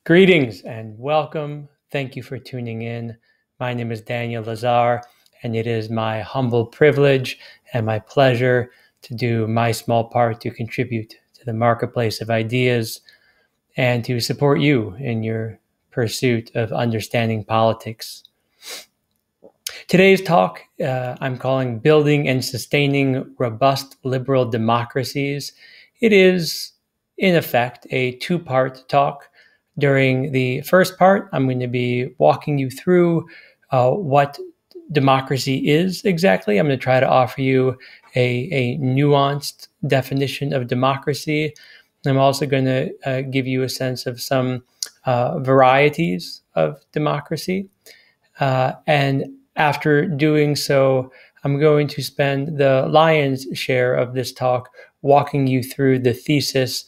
Greetings and welcome. Thank you for tuning in. My name is Daniel Lazar, and it is my humble privilege and my pleasure to do my small part to contribute to the marketplace of ideas and to support you in your pursuit of understanding politics. Today's talk I'm calling Building and Sustaining Robust Liberal Democracies. It is, in effect, a two-part talk. During the first part, I'm going to be walking you through what democracy is exactly. I'm going to try to offer you a nuanced definition of democracy. I'm also going to give you a sense of some varieties of democracy. And after doing so, I'm going to spend the lion's share of this talk walking you through the thesis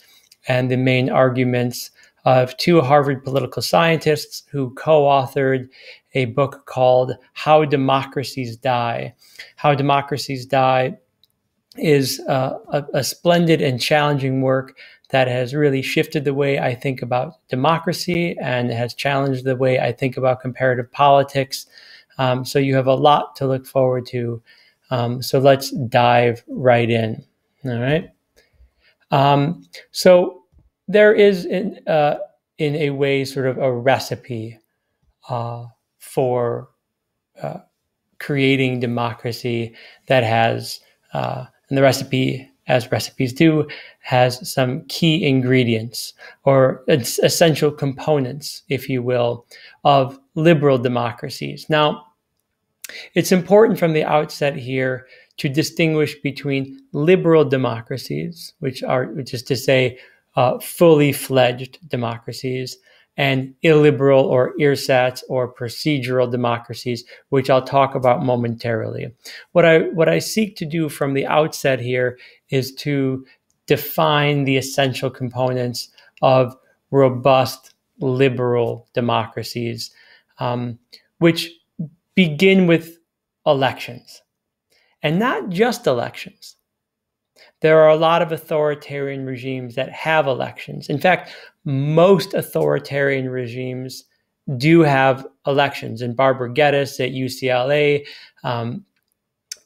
and the main arguments of two Harvard political scientists who co-authored a book called How Democracies Die. How Democracies Die is a splendid and challenging work that has really shifted the way I think about democracy and has challenged the way I think about comparative politics. So you have a lot to look forward to. So let's dive right in. All right. So there is, in a way, sort of a recipe for creating democracy that has, and the recipe, as recipes do, has some key ingredients or essential components, if you will, of liberal democracies. Now, it's important from the outset here to distinguish between liberal democracies, which is to say, fully fledged democracies, and illiberal or ersatz or procedural democracies, which I'll talk about momentarily. What I seek to do from the outset here is to define the essential components of robust liberal democracies, which begin with elections, and not just elections. There are a lot of authoritarian regimes that have elections. In fact, most authoritarian regimes do have elections. And Barbara Geddes at UCLA,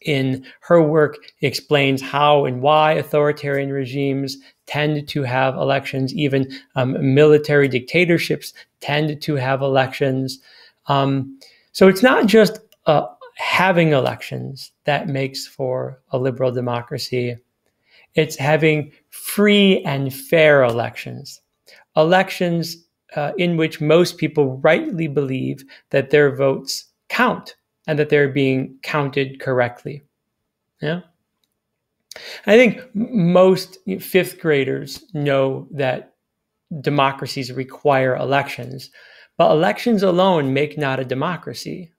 in her work, explains how and why authoritarian regimes tend to have elections. Even military dictatorships tend to have elections. So it's not just having elections that makes for a liberal democracy. It's having free and fair elections, elections in which most people rightly believe that their votes count and that they're being counted correctly. Yeah, I think most fifth graders know that democracies require elections, but elections alone make not a democracy.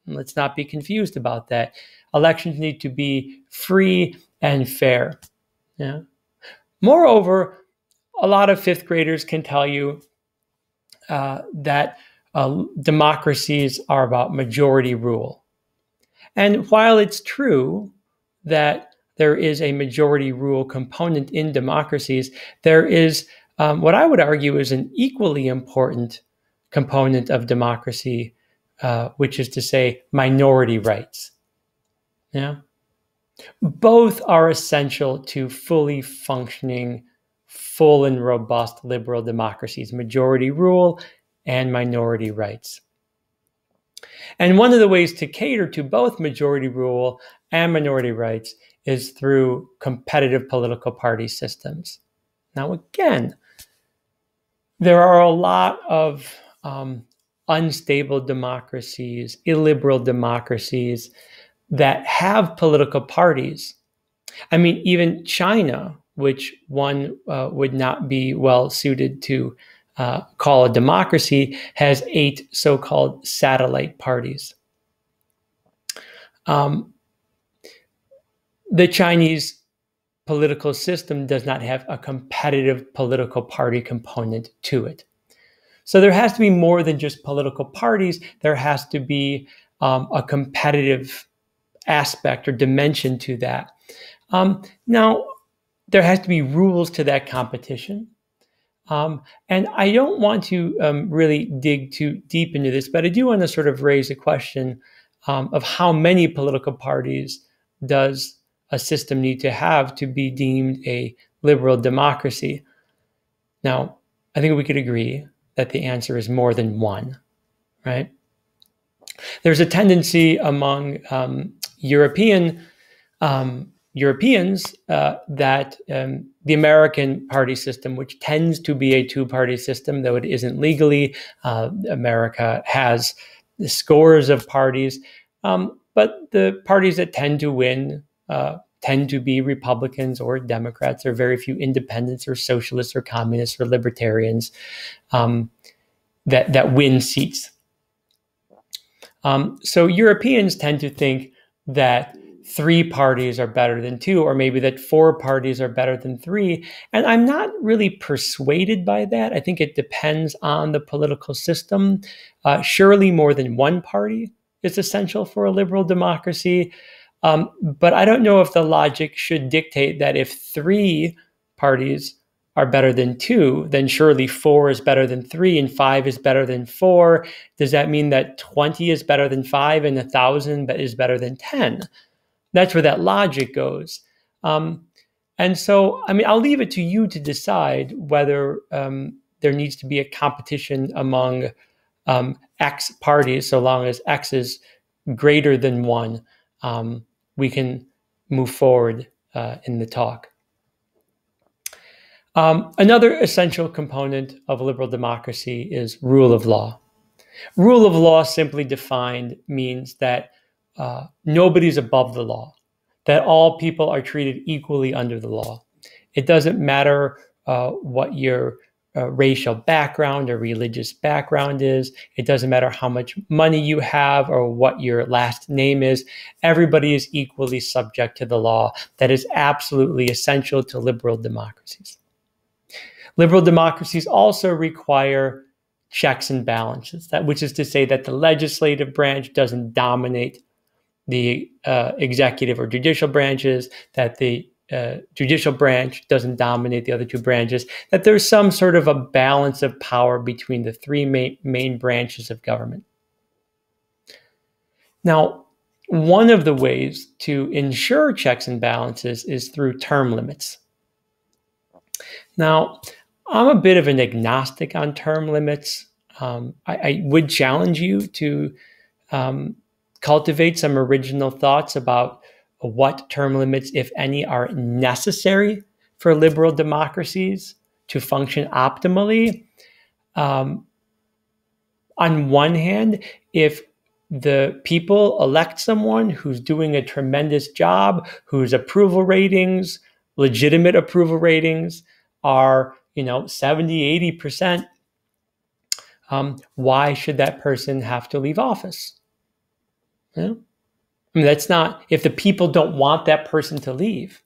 Let's not be confused about that. Elections need to be free and fair. Yeah. Moreover, a lot of fifth graders can tell you that democracies are about majority rule. And while it's true that there is a majority rule component in democracies, there is what I would argue is an equally important component of democracy, which is to say minority rights. Yeah. Both are essential to fully functioning, full and robust liberal democracies, majority rule and minority rights. And one of the ways to cater to both majority rule and minority rights is through competitive political party systems. Now, again, there are a lot of unstable democracies, illiberal democracies that have political parties. I mean, even China, which one would not be well suited to call a democracy, has 8 so-called satellite parties. The Chinese political system does not have a competitive political party component to it. So there has to be more than just political parties. There has to be a competitive aspect or dimension to that. Now, there has to be rules to that competition. And I don't want to really dig too deep into this, but I do want to sort of raise a question of how many political parties does a system need to have to be deemed a liberal democracy? Now, I think we could agree that the answer is more than one, right? There's a tendency among Europeans that the American party system, which tends to be a two-party system, though it isn't legally, America has scores of parties, but the parties that tend to win tend to be Republicans or Democrats. There are very few independents or socialists or communists or libertarians that win seats. So Europeans tend to think that three parties are better than two, or maybe that four parties are better than three. And I'm not really persuaded by that. I think it depends on the political system. Surely more than one party is essential for a liberal democracy. But I don't know if the logic should dictate that if three parties are better than two, then surely four is better than three and five is better than four. Does that mean that 20 is better than five and 1,000 is better than 10? That's where that logic goes. And so, I mean, I'll leave it to you to decide whether there needs to be a competition among X parties. So long as X is greater than one, we can move forward in the talk. Another essential component of liberal democracy is rule of law. Rule of law, simply defined, means that nobody's above the law, that all people are treated equally under the law. It doesn't matter what your racial background or religious background is. It doesn't matter how much money you have or what your last name is. Everybody is equally subject to the law. That is absolutely essential to liberal democracies. Liberal democracies also require checks and balances, which is to say that the legislative branch doesn't dominate the executive or judicial branches, that the judicial branch doesn't dominate the other two branches, that there's some sort of a balance of power between the three main branches of government. Now, one of the ways to ensure checks and balances is through term limits. Now, I'm a bit of an agnostic on term limits. I would challenge you to cultivate some original thoughts about what term limits, if any, are necessary for liberal democracies to function optimally. On one hand, if the people elect someone who's doing a tremendous job, whose approval ratings, legitimate approval ratings, are 70, 80%, why should that person have to leave office? I mean, that's not, if the people don't want that person to leave,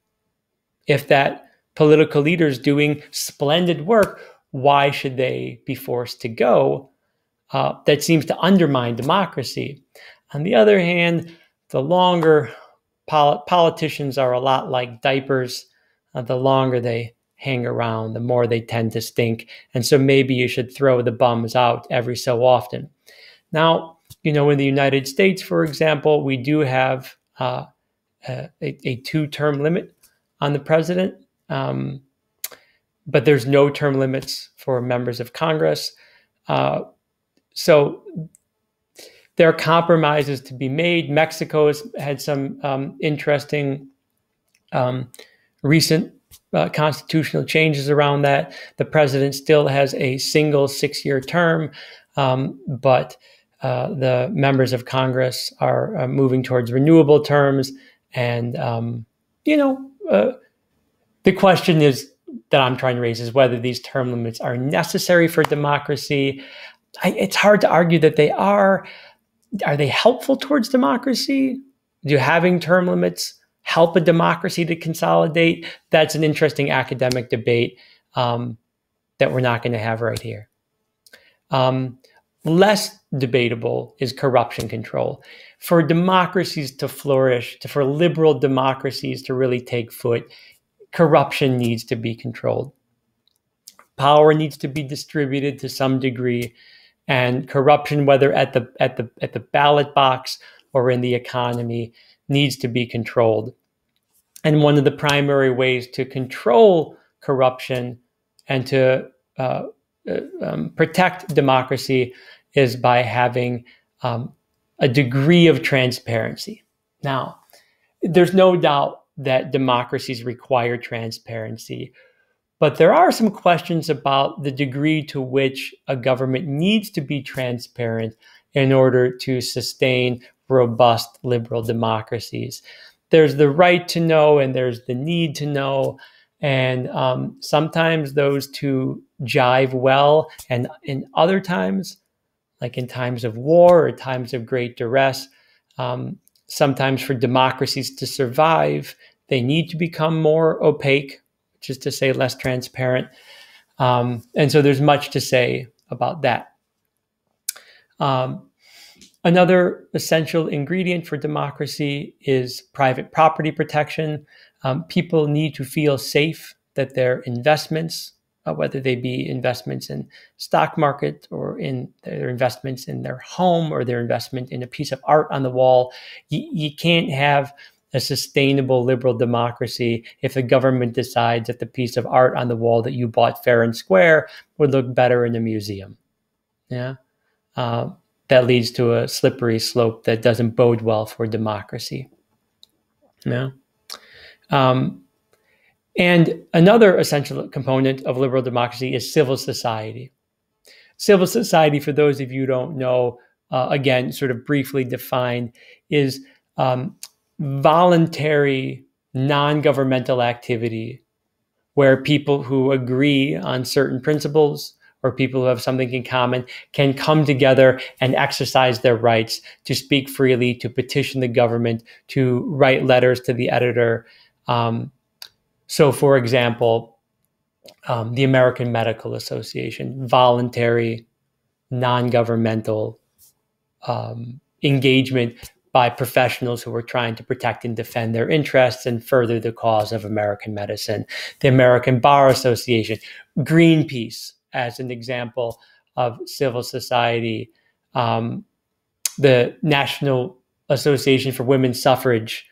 if that political leader is doing splendid work, why should they be forced to go? That seems to undermine democracy. On the other hand, the longer politicians are a lot like diapers, the longer they hang around, the more they tend to stink. And so maybe you should throw the bums out every so often. Now, in the United States, for example, we do have a two-term limit on the president, but there's no term limits for members of Congress. So there are compromises to be made. Mexico has had some interesting recent constitutional changes around that. The president still has a single 6-year term, but the members of Congress are moving towards renewable terms. And, the question that I'm trying to raise is whether these term limits are necessary for democracy. It's hard to argue that they are. Are they helpful towards democracy? Do having term limits help a democracy to consolidate? That's an interesting academic debate that we're not going to have right here. Less debatable is corruption control. For democracies to flourish, for liberal democracies to really take foot, corruption needs to be controlled. Power needs to be distributed to some degree, and corruption, whether at the ballot box or in the economy, needs to be controlled. And one of the primary ways to control corruption and to protect democracy is by having a degree of transparency. Now, there's no doubt that democracies require transparency, but there are some questions about the degree to which a government needs to be transparent in order to sustain robust liberal democracies. There's the right to know and there's the need to know. And sometimes those two jive well. And in other times, like in times of war or times of great duress, sometimes for democracies to survive, they need to become more opaque, which is to say less transparent. And so there's much to say about that. Another essential ingredient for democracy is private property protection. People need to feel safe that their investments, whether they be investments in stock market or in their investments in their home or their investment in a piece of art on the wall, you can't have a sustainable liberal democracy if the government decides that the piece of art on the wall that you bought fair and square would look better in a museum. Yeah. That leads to a slippery slope that doesn't bode well for democracy. Yeah. And another essential component of liberal democracy is civil society. Civil society, for those of you who don't know, again, sort of briefly defined, is voluntary, non-governmental activity where people who agree on certain principles or people who have something in common can come together and exercise their rights to speak freely, to petition the government, to write letters to the editor. So, for example, the American Medical Association, voluntary, non-governmental engagement by professionals who are trying to protect and defend their interests and further the cause of American medicine. The American Bar Association, Greenpeace, as an example of civil society, the National Association for Women's Suffrage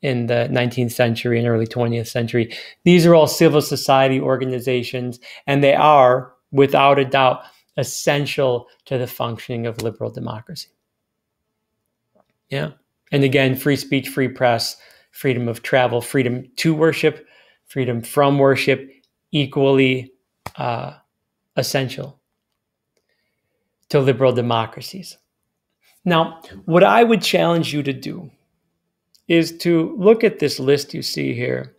in the 19th century and early 20th century. These are all civil society organizations, and they are, without a doubt, essential to the functioning of liberal democracy. Yeah. And again, free speech, free press, freedom of travel, freedom to worship, freedom from worship, equally essential to liberal democracies. Now, what I would challenge you to do is to look at this list you see here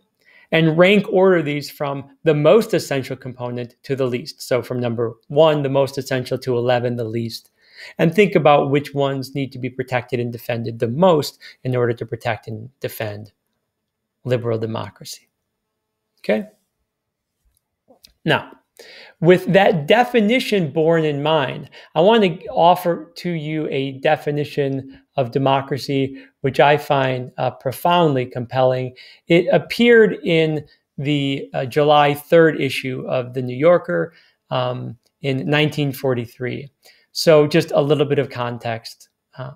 and rank order these from the most essential component to the least. So from number 1, the most essential, to 11, the least. And think about which ones need to be protected and defended the most in order to protect and defend liberal democracy. Okay? Now, with that definition borne in mind, I want to offer to you a definition of democracy which I find profoundly compelling. It appeared in the July 3rd issue of The New Yorker in 1943. So just a little bit of context.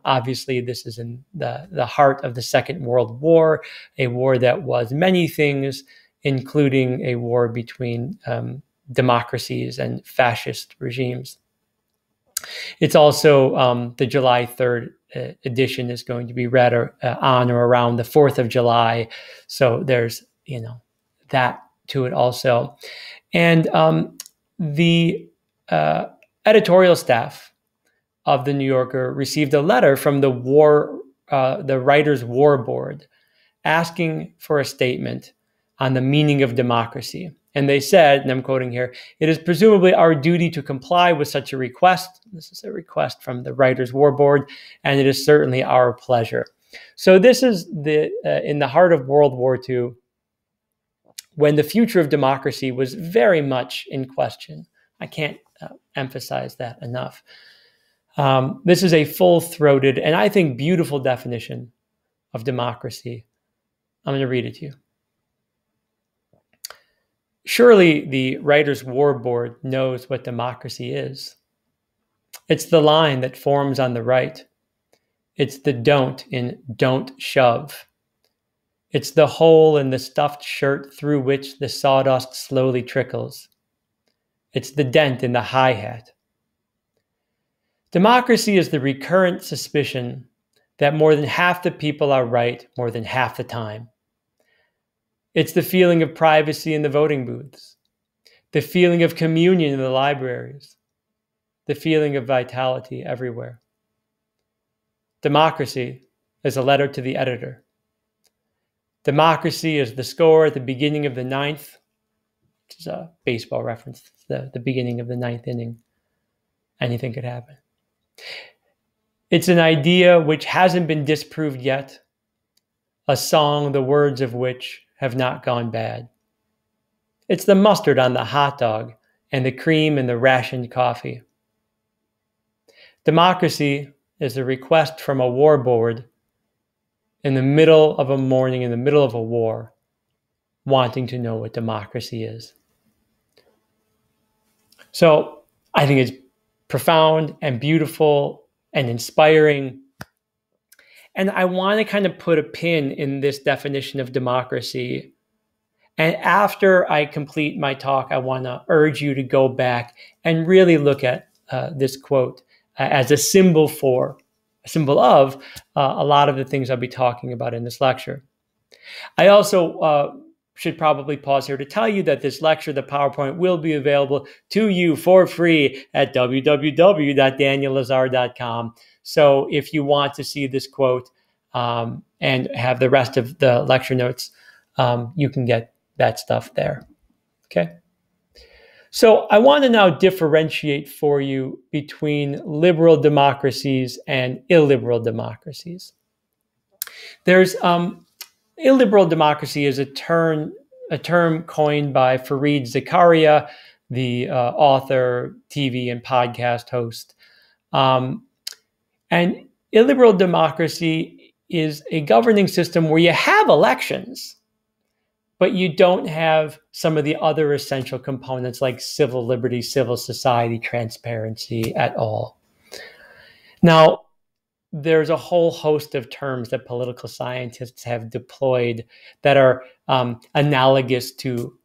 Obviously, this is in the heart of the Second World War, a war that was many things, including a war between democracies and fascist regimes. It's also the July 3rd edition is going to be read on or around the 4th of July. So there's, that to it also. And the editorial staff of The New Yorker received a letter from the Writers' War Board asking for a statement on the meaning of democracy. And they said, and I'm quoting here, "It is presumably our duty to comply with such a request." This is a request from the Writers' War Board, and it is certainly our pleasure. So this is in the heart of World War II, when the future of democracy was very much in question. I can't emphasize that enough. This is a full-throated and I think beautiful definition of democracy. I'm going to read it to you. Surely the Writers' War Board knows what democracy is. It's the line that forms on the right. It's the don't in don't shove. It's the hole in the stuffed shirt through which the sawdust slowly trickles. It's the dent in the hi-hat. Democracy is the recurrent suspicion that more than half the people are right more than half the time. It's the feeling of privacy in the voting booths, the feeling of communion in the libraries, the feeling of vitality everywhere. Democracy is a letter to the editor. Democracy is the score at the beginning of the ninth, which is a baseball reference, the beginning of the ninth inning. Anything could happen. It's an idea which hasn't been disproved yet, a song the words of which have not gone bad. It's the mustard on the hot dog and the cream in the rationed coffee. Democracy is a request from a war board in the middle of a morning, in the middle of a war, wanting to know what democracy is. So I think it's profound and beautiful and inspiring. And I want to kind of put a pin in this definition of democracy. And after I complete my talk, I want to urge you to go back and really look at this quote as a symbol of a lot of the things I'll be talking about in this lecture. I also should probably pause here to tell you that this lecture, the PowerPoint, will be available to you for free at www.daniellazar.com. So if you want to see this quote and have the rest of the lecture notes, you can get that stuff there. Okay. So I want to now differentiate for you between liberal democracies and illiberal democracies. There's illiberal democracy is a term coined by Fareed Zakaria, the author, TV, and podcast host. And illiberal democracy is a governing system where you have elections, but you don't have some of the other essential components like civil liberty, civil society, transparency at all. Now, there's a whole host of terms that political scientists have deployed that are analogous to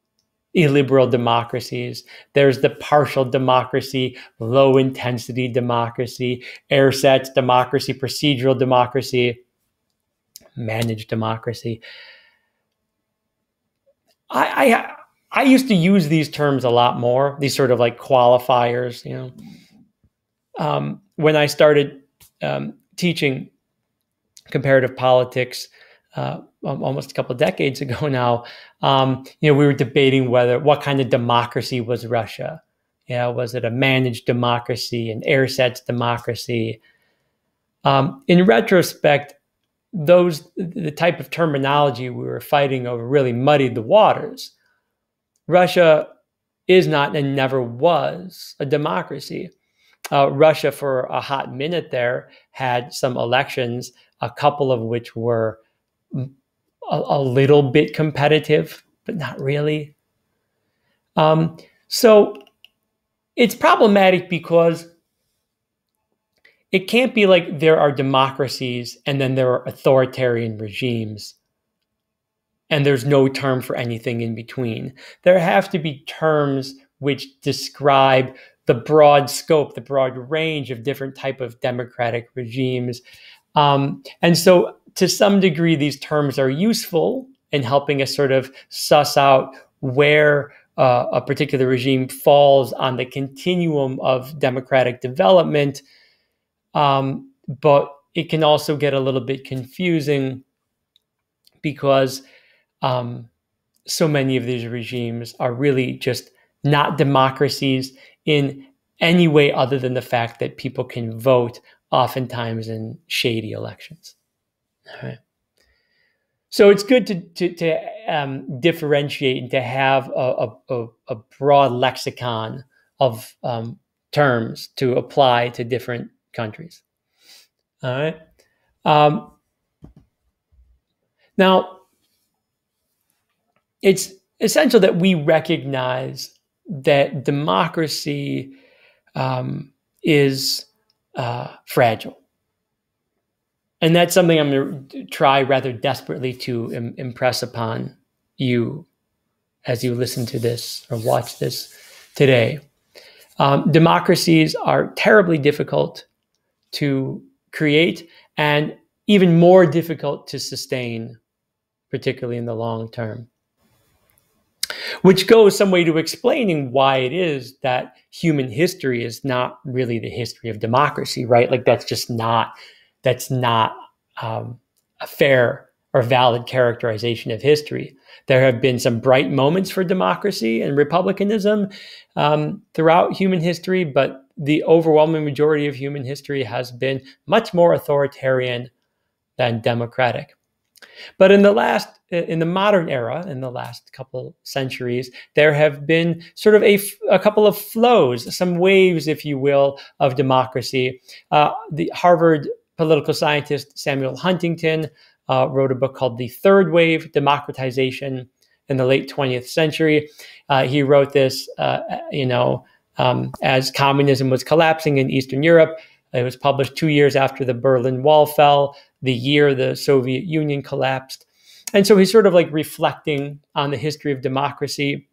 illiberal democracies. There's the partial democracy, low intensity democracy, ersatz democracy, procedural democracy, managed democracy. I used to use these terms a lot more, these sort of like qualifiers, when I started teaching comparative politics almost a couple of decades ago now. We were debating what kind of democracy was Russia. Was it a managed democracy, an ersatz democracy? In retrospect, the type of terminology we were fighting over really muddied the waters. Russia is not and never was a democracy. Russia, for a hot minute there, had some elections, a couple of which were a little bit competitive, but not really. So it's problematic because it can't be like there are democracies and then there are authoritarian regimes and there's no term for anything in between. There have to be terms which describe the broad scope, the broad range of different type of democratic regimes. And so to some degree, these terms are useful in helping us sort of suss out where a particular regime falls on the continuum of democratic development. But it can also get a little bit confusing because so many of these regimes are really just not democracies in any way other than the fact that people can vote, oftentimes in shady elections. All right. So it's good to differentiate and to have a broad lexicon of terms to apply to different countries. All right. Now, it's essential that we recognize that democracy is fragile. And that's something I'm going to try rather desperately to impress upon you as you listen to this or watch this today. Democracies are terribly difficult to create and even more difficult to sustain, particularly in the long term. Which goes some way to explaining why it is that human history is not really the history of democracy, right? Like that's not a fair or valid characterization of history. There have been some bright moments for democracy and republicanism throughout human history, but the overwhelming majority of human history has been much more authoritarian than democratic. But in the modern era, in the last couple centuries, there have been sort of a couple of flows, some waves, if you will, of democracy. The Harvard political scientist Samuel Huntington wrote a book called The Third Wave: Democratization in the Late 20th Century. He wrote this, as communism was collapsing in Eastern Europe. It was published 2 years after the Berlin Wall fell, the year the Soviet Union collapsed. And so he's sort of like reflecting on the history of democracy.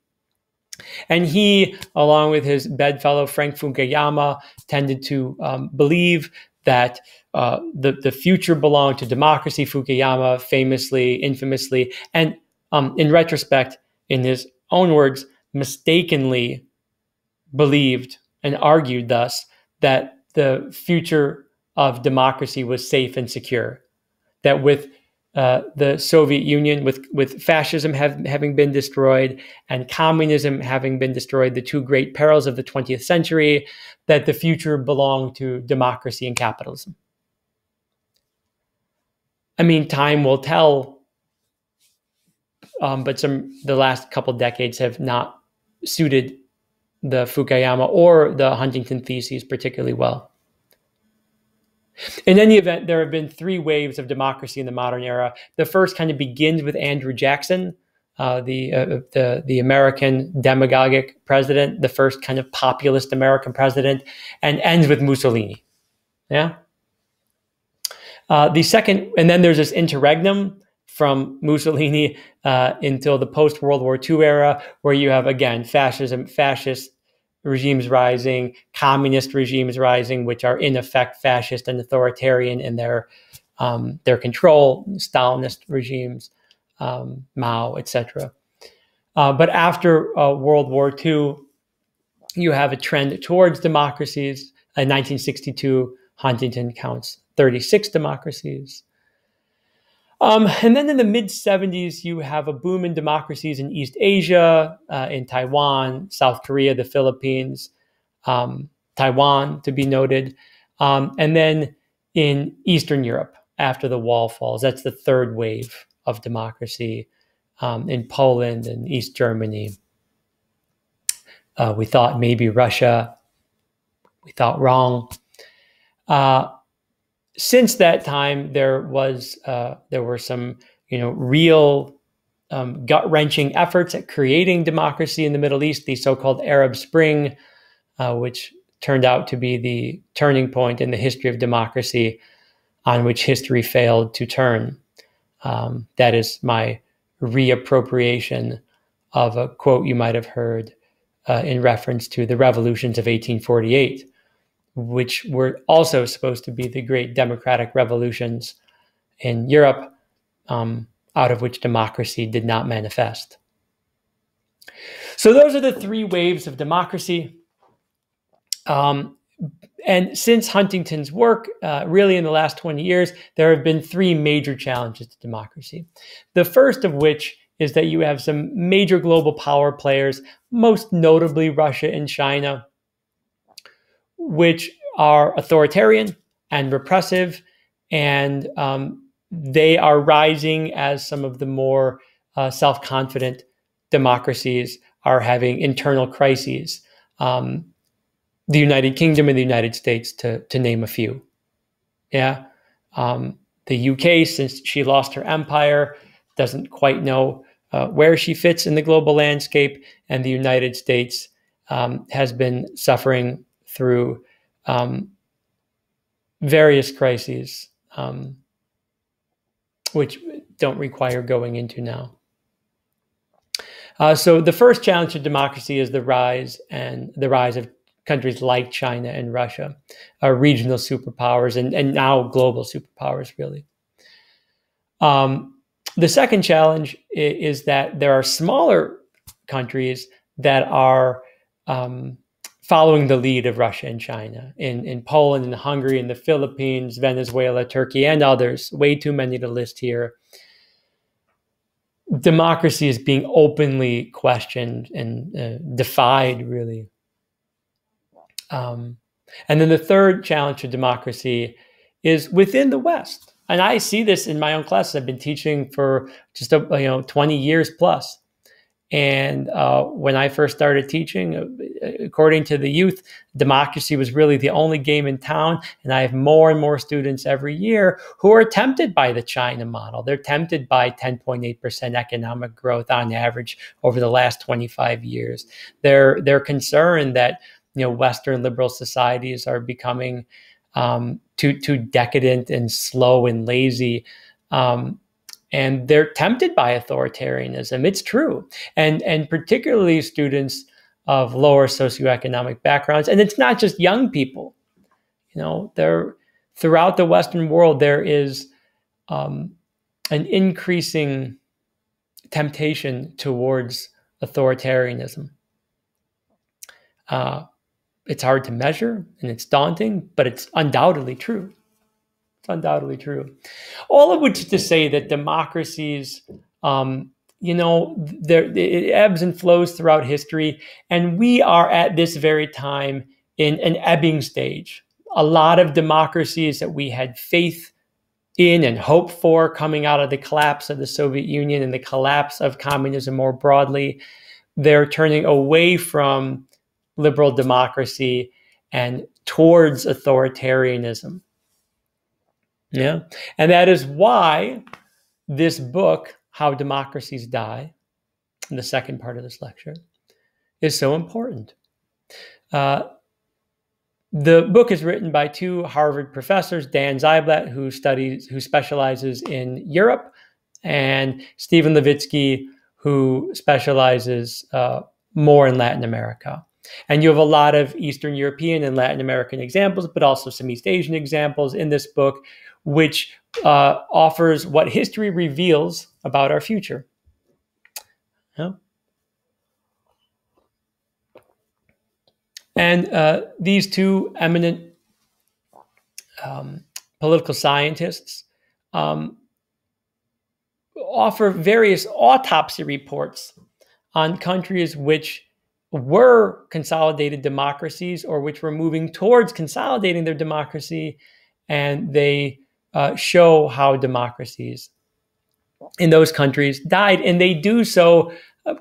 And he, along with his bedfellow Frank Fukuyama, tended to believe that the future belonged to democracy. Fukuyama infamously, and in retrospect, in his own words, mistakenly believed and argued thus that the future of democracy was safe and secure, that with the Soviet Union, with fascism having been destroyed and communism having been destroyed, the two great perils of the 20th century, that the future belonged to democracy and capitalism. I mean, time will tell, but the last couple decades have not suited the Fukuyama or the Huntington theses particularly well. In any event, there have been three waves of democracy in the modern era. The first kind of begins with Andrew Jackson, the American demagogic president, the first kind of populist American president, and ends with Mussolini. Yeah. The second, and then there's this interregnum from Mussolini until the post-World War II era, where you have, again, fascist regimes rising, communist regimes rising, which are in effect fascist and authoritarian in their control, Stalinist regimes, Mao, etc. But after World War II, you have a trend towards democracies. In 1962, Huntington counts 36 democracies. And then in the mid-70s, you have a boom in democracies in East Asia, in Taiwan, South Korea, the Philippines, Taiwan, to be noted. And then in Eastern Europe, after the wall falls, that's the third wave of democracy in Poland and East Germany. We thought maybe Russia. We thought wrong. Since that time, there were some, real gut-wrenching efforts at creating democracy in the Middle East, the so-called Arab Spring, which turned out to be the turning point in the history of democracy on which history failed to turn. That is my reappropriation of a quote you might have heard in reference to the revolutions of 1848. Which were also supposed to be the great democratic revolutions in Europe, out of which democracy did not manifest. So those are the three waves of democracy. And since Huntington's work, really in the last 20 years, there have been three major challenges to democracy. The first of which is that you have some major global power players, most notably Russia and China, which are authoritarian and repressive, and they are rising as some of the more self-confident democracies are having internal crises. The United Kingdom and the United States, to name a few. The UK, since she lost her empire, doesn't quite know where she fits in the global landscape, and the United States has been suffering through various crises, which don't require going into now. So the first challenge to democracy is the rise of countries like China and Russia, regional superpowers, and now global superpowers, really. The second challenge is that there are smaller countries that are following the lead of Russia and China in Poland and Hungary and the Philippines, Venezuela, Turkey, and others. Way too many to list here. Democracy is being openly questioned and defied, really. And then the third challenge to democracy is within the West. And I see this in my own classes. I've been teaching for just 20 years plus. And when I first started teaching, according to the youth, democracy was really the only game in town. And I have more and more students every year who are tempted by the China model. They're tempted by 10.8% economic growth on average over the last 25 years. They're concerned that Western liberal societies are becoming too decadent and slow and lazy. And they're tempted by authoritarianism. It's true. And particularly students of lower socioeconomic backgrounds. And it's not just young people. Throughout the Western world, there is an increasing temptation towards authoritarianism. It's hard to measure and it's daunting, but it's undoubtedly true. Undoubtedly true. All of which is to say that democracies, it ebbs and flows throughout history, and we are at this very time in an ebbing stage. A lot of democracies that we had faith in and hope for coming out of the collapse of the Soviet Union and the collapse of communism more broadly, they're turning away from liberal democracy and towards authoritarianism. Yeah. And that is why this book, How Democracies Die, in the second part of this lecture, is so important. The book is written by two Harvard professors, Dan Ziblatt, who specializes in Europe, and Stephen Levistsky, who specializes more in Latin America. And you have a lot of Eastern European and Latin American examples, but also some East Asian examples in this book, which offers what history reveals about our future. Yeah. And these two eminent political scientists offer various autopsy reports on countries which were consolidated democracies or which were moving towards consolidating their democracy, and they show how democracies in those countries died. And they do so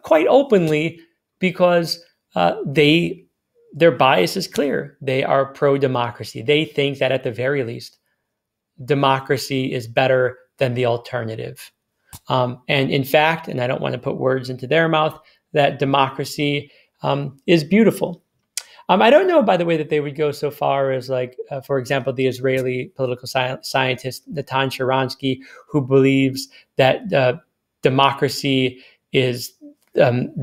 quite openly because their bias is clear. They are pro-democracy. They think that at the very least, democracy is better than the alternative. And in fact, and I don't want to put words into their mouth, that democracy is beautiful. I don't know, by the way, that they would go so far as, for example, the Israeli political scientist Natan Sharansky, who believes that democracy is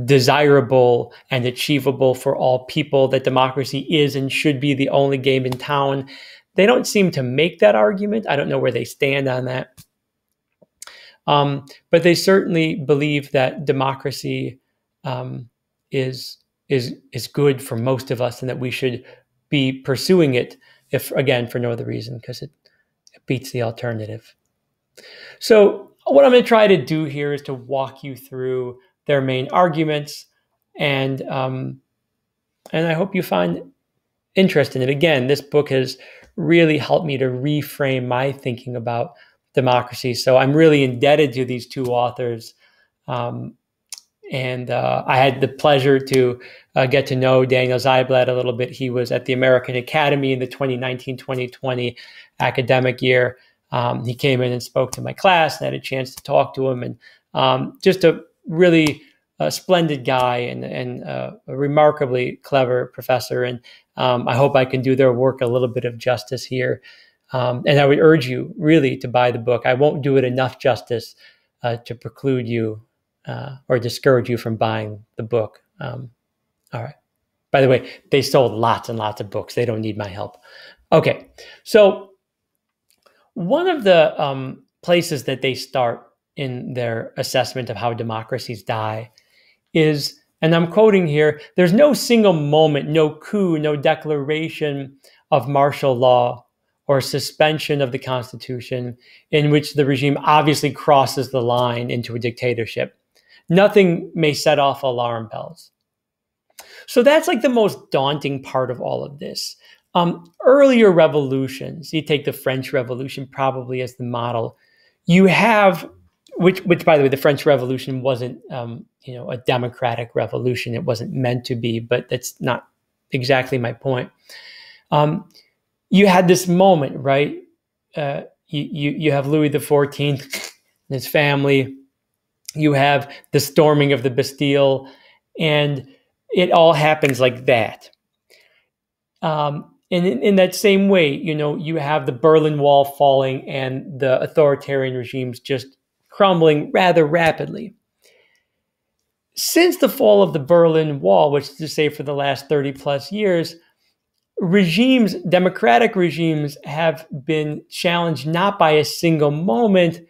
desirable and achievable for all people, that democracy is and should be the only game in town. They don't seem to make that argument. I don't know where they stand on that. But they certainly believe that democracy is good for most of us, and that we should be pursuing it, if again for no other reason, because it beats the alternative. So what I'm going to try to do here is to walk you through their main arguments, and I hope you find interest in it. Again, this book has really helped me to reframe my thinking about democracy. So I'm really indebted to these two authors. And I had the pleasure to get to know Daniel Ziblatt a little bit. He was at the American Academy in the 2019-2020 academic year. He came in and spoke to my class, and I had a chance to talk to him. And just to really a splendid guy and a remarkably clever professor. And I hope I can do their work a little bit of justice here. And I would urge you really to buy the book. I won't do it enough justice to preclude you or discourage you from buying the book. All right. By the way, they sold lots and lots of books. They don't need my help. Okay. So one of the places that they start in their assessment of how democracies die is, and I'm quoting here, there's no single moment, no coup, no declaration of martial law or suspension of the Constitution in which the regime obviously crosses the line into a dictatorship. Nothing may set off alarm bells. So that's like the most daunting part of all of this. Earlier revolutions, you take the French Revolution probably as the model. You have, which by the way, the French Revolution wasn't, a democratic revolution. It wasn't meant to be, but that's not exactly my point. You had this moment, right? You have Louis XIV and his family. You have the storming of the Bastille, and it all happens like that. And in that same way, you have the Berlin Wall falling and the authoritarian regimes just crumbling rather rapidly. Since the fall of the Berlin Wall, which is to say for the last 30 plus years, regimes, democratic regimes, have been challenged not by a single moment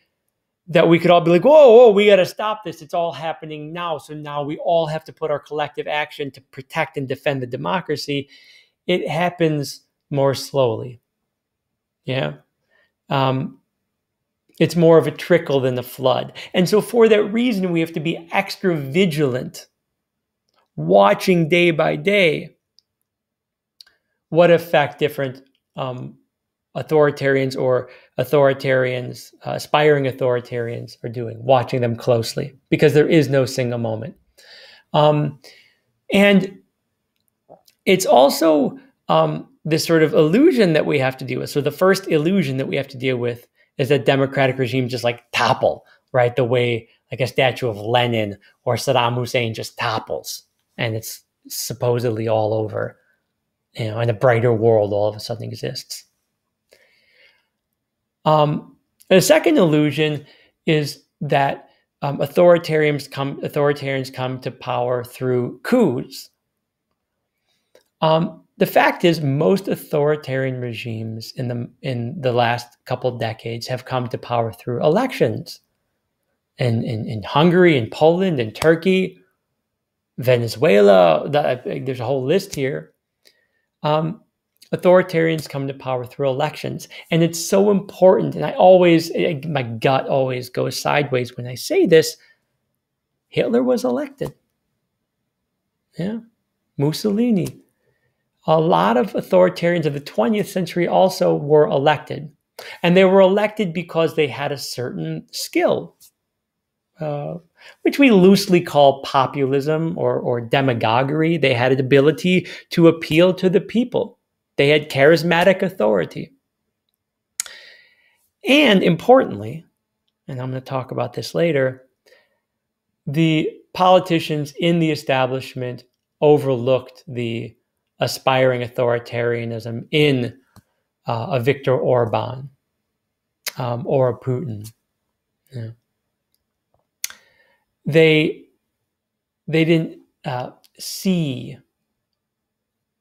that we could all be like, whoa, we got to stop this. It's all happening now. So now we all have to put our collective action to protect and defend the democracy. It happens more slowly. Yeah. It's more of a trickle than a flood. And so for that reason, we have to be extra vigilant, watching day by day what effect different authoritarians or aspiring authoritarians are doing, watching them closely, because there is no single moment. And it's also this sort of illusion that we have to deal with. So the first illusion that we have to deal with is that democratic regimes just like topple, right? The way like a statue of Lenin or Saddam Hussein just topples, and it's supposedly all over, and a brighter world all of a sudden exists. The second illusion is that authoritarians come to power through coups. The fact is, most authoritarian regimes in the last couple of decades have come to power through elections. In Hungary, in Poland, in Turkey, Venezuela, there's a whole list here. Authoritarians come to power through elections. And it's so important. And my gut always goes sideways when I say this. Hitler was elected. Yeah. Mussolini. A lot of authoritarians of the 20th century also were elected. And they were elected because they had a certain skill, which we loosely call populism or demagoguery. They had an ability to appeal to the people. They had charismatic authority. And importantly, and I'm going to talk about this later, the politicians in the establishment overlooked the aspiring authoritarianism in a Viktor Orban or a Putin. Yeah. They didn't see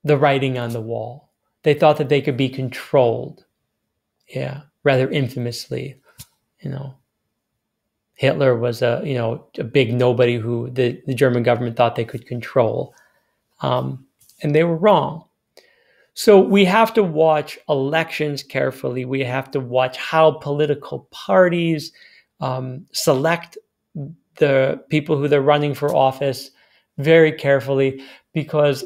the writing on the wall. They thought that they could be controlled. Yeah, rather infamously, Hitler was a big nobody who the German government thought they could control. And they were wrong. So we have to watch elections carefully. We have to watch how political parties select the people who they're running for office very carefully, because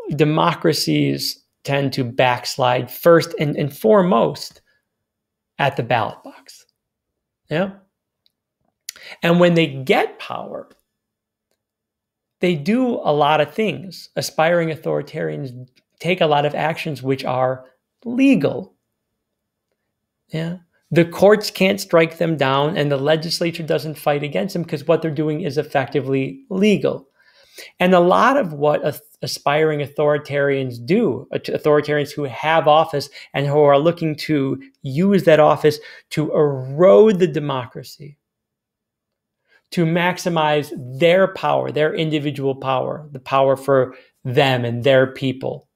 democracies tend to backslide first and foremost at the ballot box. Yeah. And when they get power, they do a lot of things. Aspiring authoritarians take a lot of actions which are legal. Yeah. The courts can't strike them down, and the legislature doesn't fight against them because what they're doing is effectively legal. And a lot of what aspiring authoritarians do, authoritarians who have office and who are looking to use that office to erode the democracy, to maximize their power, their individual power, the power for them and their people.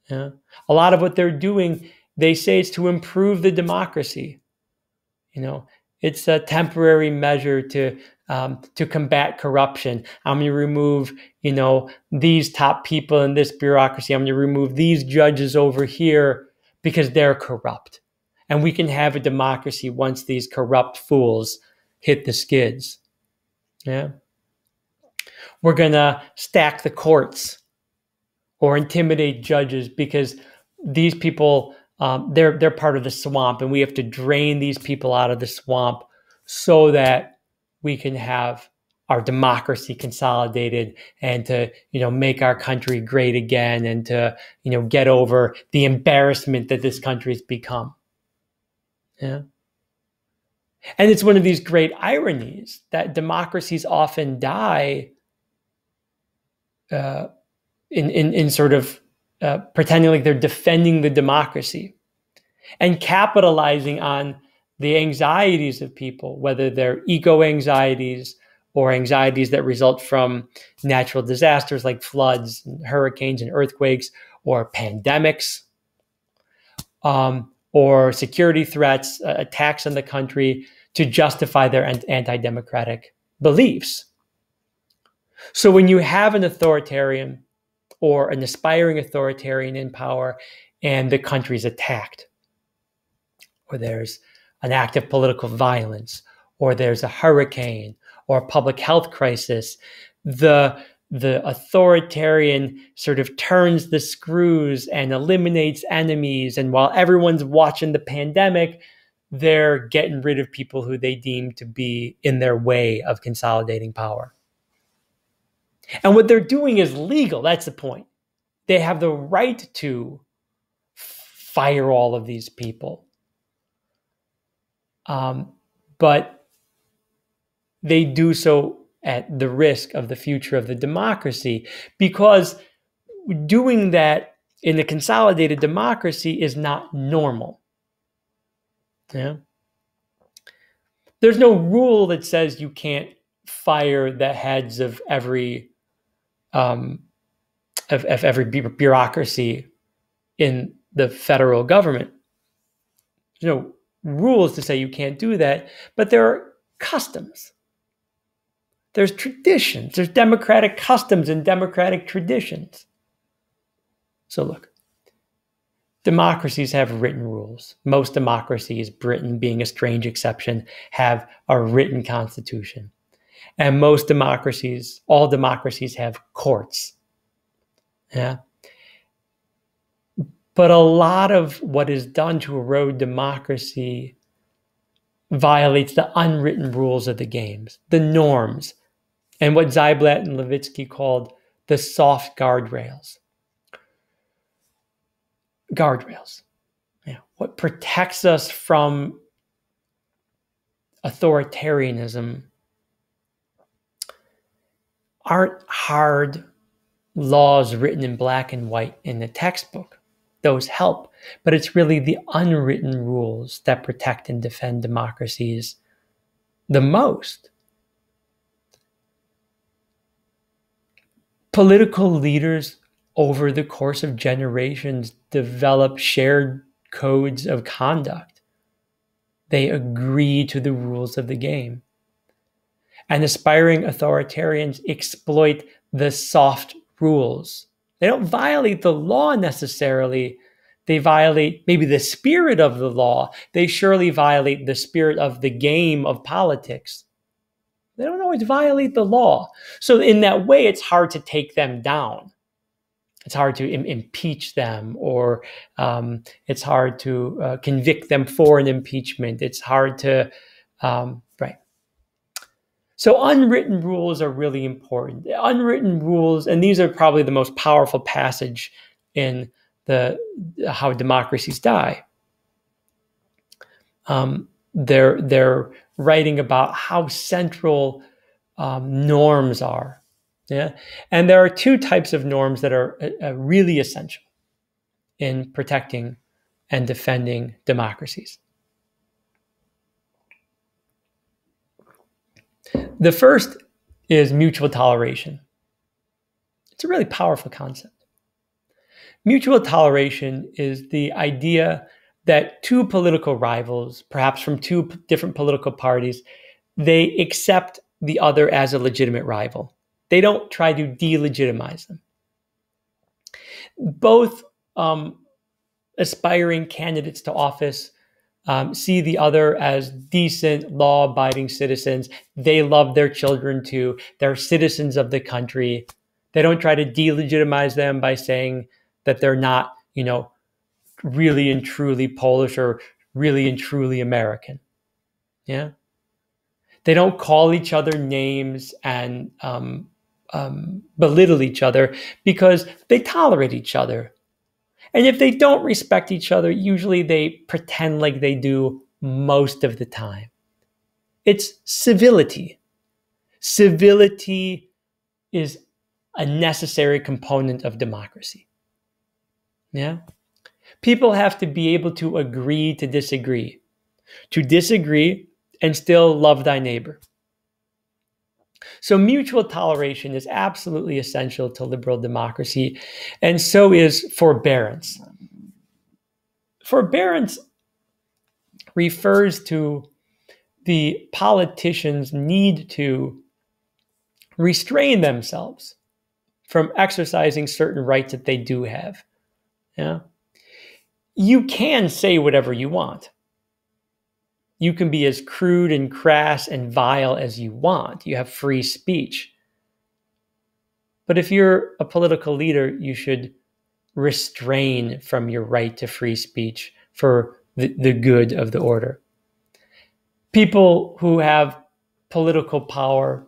Yeah. A lot of what they're doing, they say, is to improve the democracy. It's a temporary measure to combat corruption. I'm going to remove, these top people in this bureaucracy. I'm going to remove these judges over here because they're corrupt. And we can have a democracy once these corrupt fools hit the skids. Yeah. We're going to stack the courts or intimidate judges because these people, they're part of the swamp, and we have to drain these people out of the swamp so that we can have our democracy consolidated and to, make our country great again and to, get over the embarrassment that this country's become. Yeah. And it's one of these great ironies that democracies often die in sort of pretending like they're defending the democracy and capitalizing on the anxieties of people, whether they're eco-anxieties or anxieties that result from natural disasters like floods, and hurricanes, and earthquakes, or pandemics, or security threats, attacks on the country, to justify their anti-democratic beliefs. So when you have an authoritarian or an aspiring authoritarian in power and the country's attacked, or there's an act of political violence, or there's a hurricane or a public health crisis, the authoritarian sort of turns the screws and eliminates enemies. And while everyone's watching the pandemic, they're getting rid of people who they deem to be in their way of consolidating power. And what they're doing is legal. That's the point. They have the right to fire all of these people. But they do so at the risk of the future of the democracy, because doing that in a consolidated democracy is not normal. Yeah. There's no rule that says you can't fire the heads of every bureaucracy in the federal government. There's no rules to say you can't do that, but there are customs. There's traditions. There's democratic customs and democratic traditions. So look, democracies have written rules. Most democracies, Britain being a strange exception, have a written constitution. And most democracies, all democracies, have courts. Yeah. But a lot of what is done to erode democracy violates the unwritten rules of the games, the norms, and what Ziblatt and Levistsky called the soft guardrails. Guardrails. Yeah. What protects us from authoritarianism aren't hard laws written in black and white in the textbook. Those help, but it's really the unwritten rules that protect and defend democracies the most. Political leaders over the course of generations develop shared codes of conduct. They agree to the rules of the game. And aspiring authoritarians exploit the soft rules. They don't violate the law necessarily. They violate maybe the spirit of the law. They surely violate the spirit of the game of politics. They don't always violate the law. So in that way, it's hard to take them down. It's hard to impeach them, or it's hard to convict them for an impeachment. It's hard to, right. So unwritten rules are really important. The unwritten rules, and these are probably the most powerful passage in the How Democracies Die. They're writing about how central norms are. Yeah, and there are two types of norms that are really essential in protecting and defending democracies. The first is mutual toleration. It's a really powerful concept. Mutual toleration is the idea that two political rivals, perhaps from two different political parties, they accept the other as a legitimate rival. They don't try to delegitimize them. Both aspiring candidates to office see the other as decent, law-abiding citizens. They love their children too. They're citizens of the country. They don't try to delegitimize them by saying that they're not, really and truly Polish or really and truly American. Yeah. They don't call each other names and belittle each other because they tolerate each other. And if they don't respect each other, usually they pretend like they do most of the time. It's civility. Civility is a necessary component of democracy. Yeah? People have to be able to agree to disagree and still love thy neighbor. So mutual toleration is absolutely essential to liberal democracy, and so is forbearance. Forbearance refers to the politicians' need to restrain themselves from exercising certain rights that they do have. Yeah? You can say whatever you want. You can be as crude and crass and vile as you want. You have free speech. But if you're a political leader, you should restrain from your right to free speech for the good of the order. People who have political power,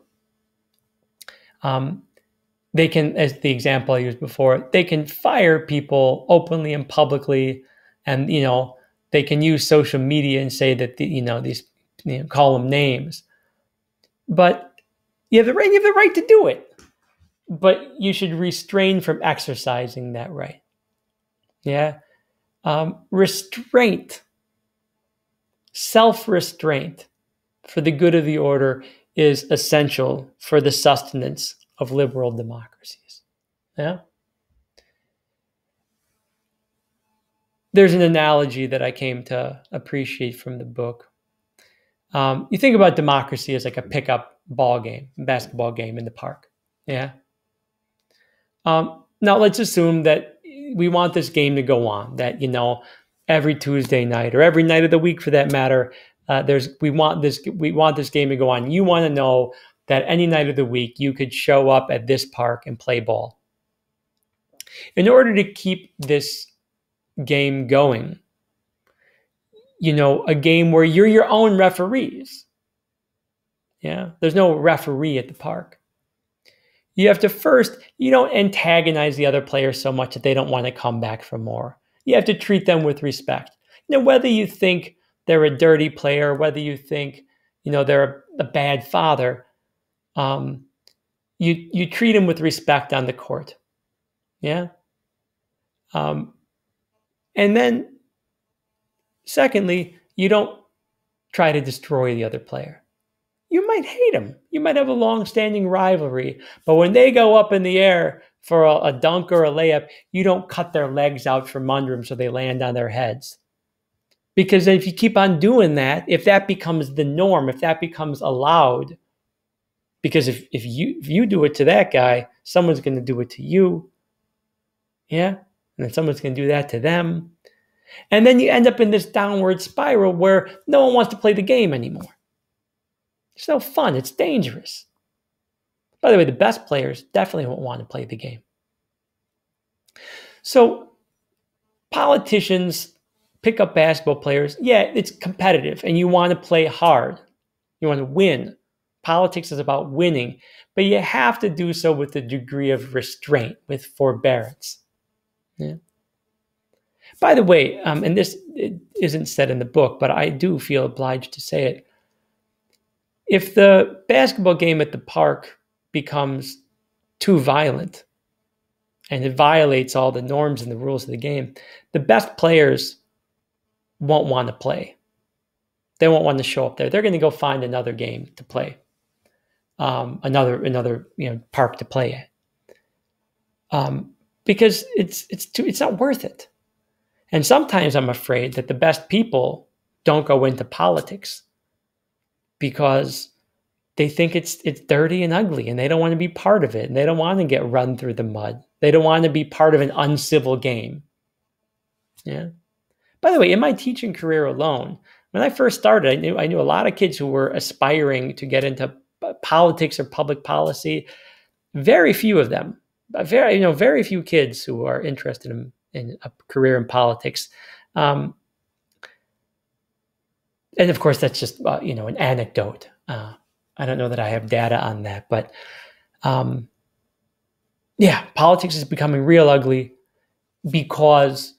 they can, as the example I used before, they can fire people openly and publicly, and they can use social media and say that call them names. But you have the right to do it. But you should restrain from exercising that right. Yeah. Restraint, self-restraint for the good of the order is essential for the sustenance of liberal democracies. Yeah. There's an analogy that I came to appreciate from the book. You think about democracy as like a pickup basketball game in the park. Yeah. Now let's assume that we want this game to go on, that, every Tuesday night or every night of the week for that matter, we want this game to go on. You want to know that any night of the week you could show up at this park and play ball. In order to keep this game going, a game where you're your own referees. Yeah, there's no referee at the park. You have to first, you don't antagonize the other players so much that they don't want to come back for more. You have to treat them with respect. Whether you think they're a dirty player, whether you think, they're a bad father, you treat them with respect on the court. Yeah. And then, secondly, you don't try to destroy the other player. You might hate them. You might have a long-standing rivalry. But when they go up in the air for a dunk or a layup, you don't cut their legs out from under them so they land on their heads. Because if you keep on doing that, if that becomes the norm, if that becomes allowed, because if you do it to that guy, someone's going to do it to you. Yeah? And then someone's going to do that to them. And then you end up in this downward spiral where no one wants to play the game anymore. It's no fun. It's dangerous. By the way, the best players definitely won't want to play the game. So politicians, pickup basketball players, yeah, it's competitive and you want to play hard. You want to win. Politics is about winning, but you have to do so with a degree of restraint, with forbearance. Yeah. By the way, and this isn't said in the book, but I do feel obliged to say it. If the basketball game at the park becomes too violent and it violates all the norms and the rules of the game, the best players won't want to play. They won't want to show up there. They're going to go find another game to play, another park to play at, because it's not worth it. And sometimes I'm afraid that the best people don't go into politics because they think it's dirty and ugly, and they don't want to be part of it, and they don't want to get run through the mud. They don't want to be part of an uncivil game. Yeah. By the way, in my teaching career alone, when I first started, I knew a lot of kids who were aspiring to get into politics or public policy. Very few of them, very few kids who are interested in a career in politics. And of course, that's just an anecdote. I don't know that I have data on that, but politics is becoming real ugly because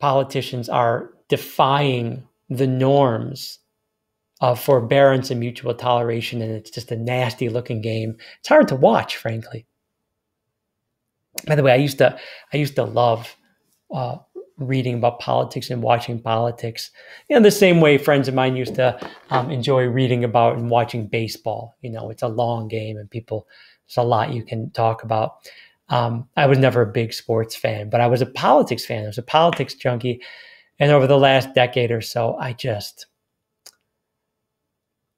politicians are defying the norms of forbearance and mutual toleration, and it's just a nasty looking game. It's hard to watch, frankly. By the way, I used to love reading about politics and watching politics. The same way friends of mine used to enjoy reading about and watching baseball. It's a long game, and there's a lot you can talk about. I was never a big sports fan, but I was a politics fan. I was a politics junkie. And over the last decade or so, I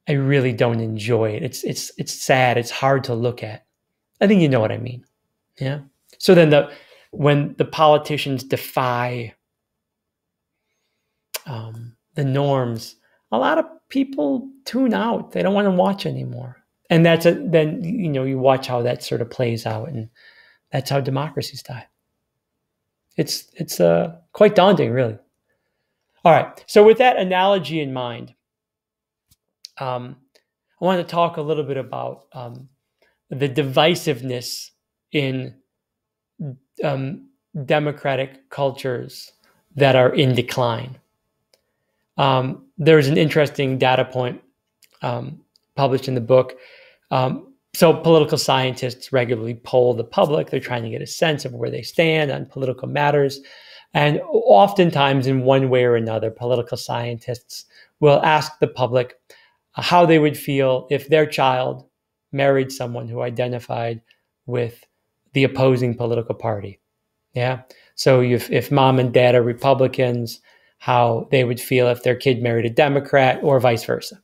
really don't enjoy it. It's sad. It's hard to look at. I think you know what I mean. Yeah. So then when the politicians defy the norms, a lot of people tune out. They don't want to watch anymore. And then you watch how that sort of plays out, and that's how democracies die. It's quite daunting, really. All right. So with that analogy in mind, I want to talk a little bit about the divisiveness in democratic cultures that are in decline. There's an interesting data point published in the book. So political scientists regularly poll the public. They're trying to get a sense of where they stand on political matters. And oftentimes, in one way or another, political scientists will ask the public how they would feel if their child married someone who identified with the opposing political party. Yeah. So if mom and dad are Republicans, how they would feel if their kid married a Democrat, or vice versa.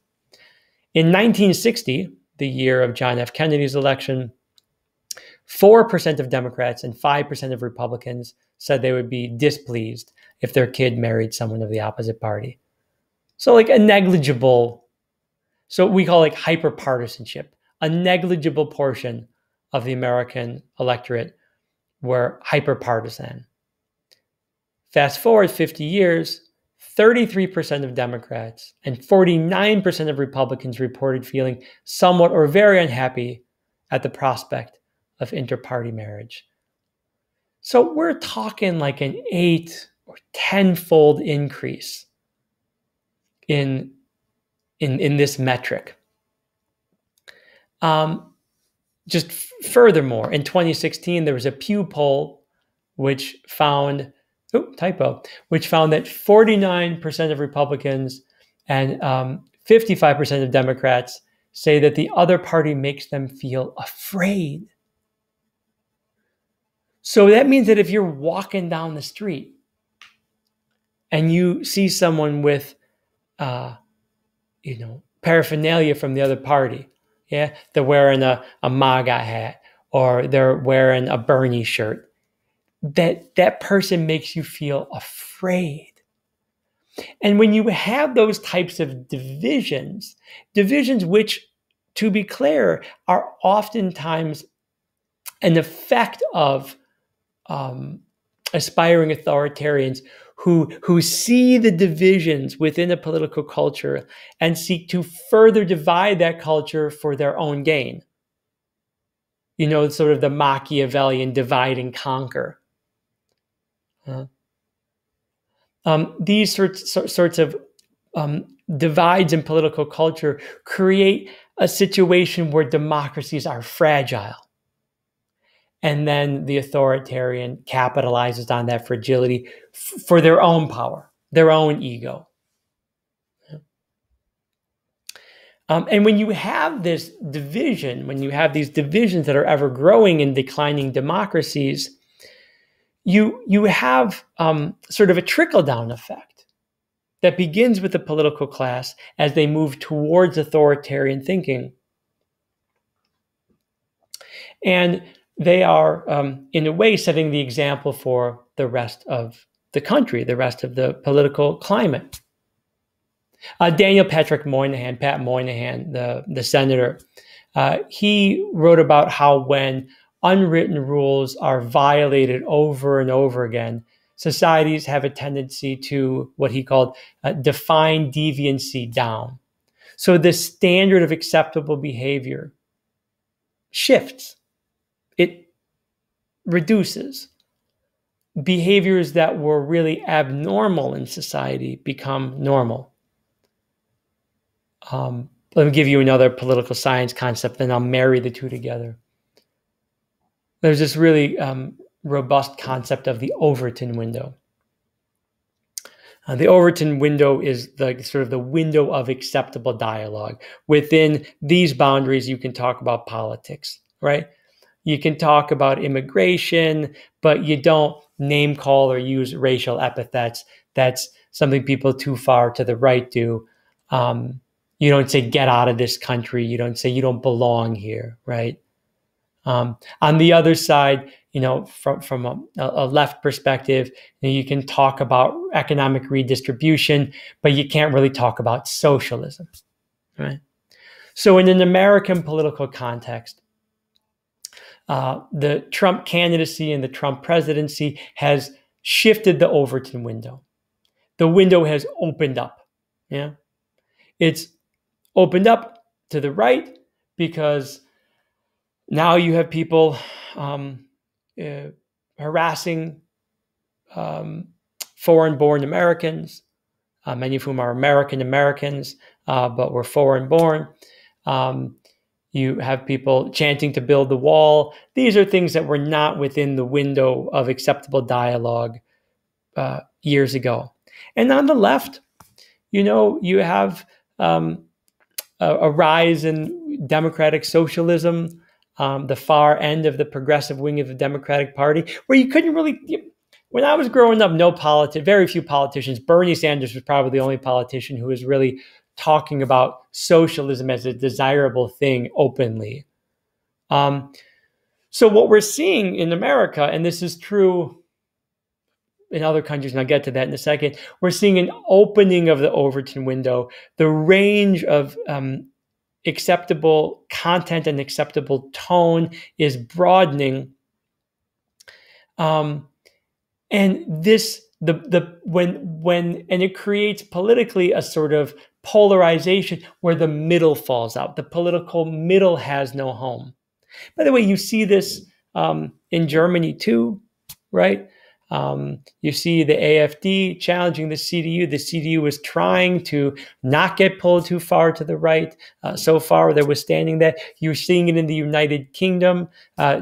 In 1960, the year of John F. Kennedy's election, 4% of Democrats and 5% of Republicans said they would be displeased if their kid married someone of the opposite party. So like a negligible, so we call like hyperpartisanship, a negligible portion of the American electorate were hyperpartisan. Fast forward 50 years, 33% of Democrats and 49% of Republicans reported feeling somewhat or very unhappy at the prospect of inter-party marriage. So we're talking like an 8 or 10-fold increase in this metric. Just furthermore, in 2016, there was a Pew poll which found that 49% of Republicans and 55% of Democrats say that the other party makes them feel afraid. So that means that if you're walking down the street and you see someone with, paraphernalia from the other party, yeah, they're wearing a MAGA hat or they're wearing a Bernie shirt, that person makes you feel afraid. And when you have those types of divisions which, to be clear, are oftentimes an effect of aspiring authoritarians who see the divisions within a political culture and seek to further divide that culture for their own gain. Sort of the Machiavellian divide and conquer. These sorts of divides in political culture create a situation where democracies are fragile. And then the authoritarian capitalizes on that fragility for their own power, their own ego. And when you have this division, when you have these divisions that are ever growing in declining democracies, you have sort of a trickle-down effect that begins with the political class as they move towards authoritarian thinking. And they are, in a way, setting the example for the rest of the country, the rest of the political climate. Daniel Patrick Moynihan, Pat Moynihan, the senator, he wrote about how when unwritten rules are violated over and over again, societies have a tendency to what he called define deviancy down. So the standard of acceptable behavior shifts. It reduces. Behaviors that were really abnormal in society become normal. Let me give you another political science concept, and I'll marry the two together. There's this really robust concept of the Overton window. The Overton window is the sort of the window of acceptable dialogue. Within these boundaries, you can talk about politics, right? You can talk about immigration, but you don't name call or use racial epithets. That's something people too far to the right do. You don't say, get out of this country. You don't say, you don't belong here, right? On the other side, from a left perspective, you can talk about economic redistribution, but you can't really talk about socialism, right? So in an American political context, the Trump candidacy and the Trump presidency has shifted the Overton window. The window has opened up. Yeah, it's opened up to the right because now you have people harassing foreign-born Americans, many of whom are American Americans, but were foreign-born. You have people chanting to build the wall. These are things that were not within the window of acceptable dialogue years ago. And on the left, you have a rise in democratic socialism, the far end of the progressive wing of the Democratic Party, where you couldn't really. When I was growing up, very few politicians. Bernie Sanders was probably the only politician who was really talking about socialism as a desirable thing openly. So what we're seeing in America, and this is true in other countries, and I'll get to that in a second, we're seeing an opening of the Overton window. The range of acceptable content and acceptable tone is broadening. And this when it creates politically a sort of polarization where the middle falls out. The political middle has no home. By the way, you see this in Germany too, right? You see the AfD challenging the CDU. The CDU is trying to not get pulled too far to the right. So far, they're withstanding that. You're seeing it in the United Kingdom.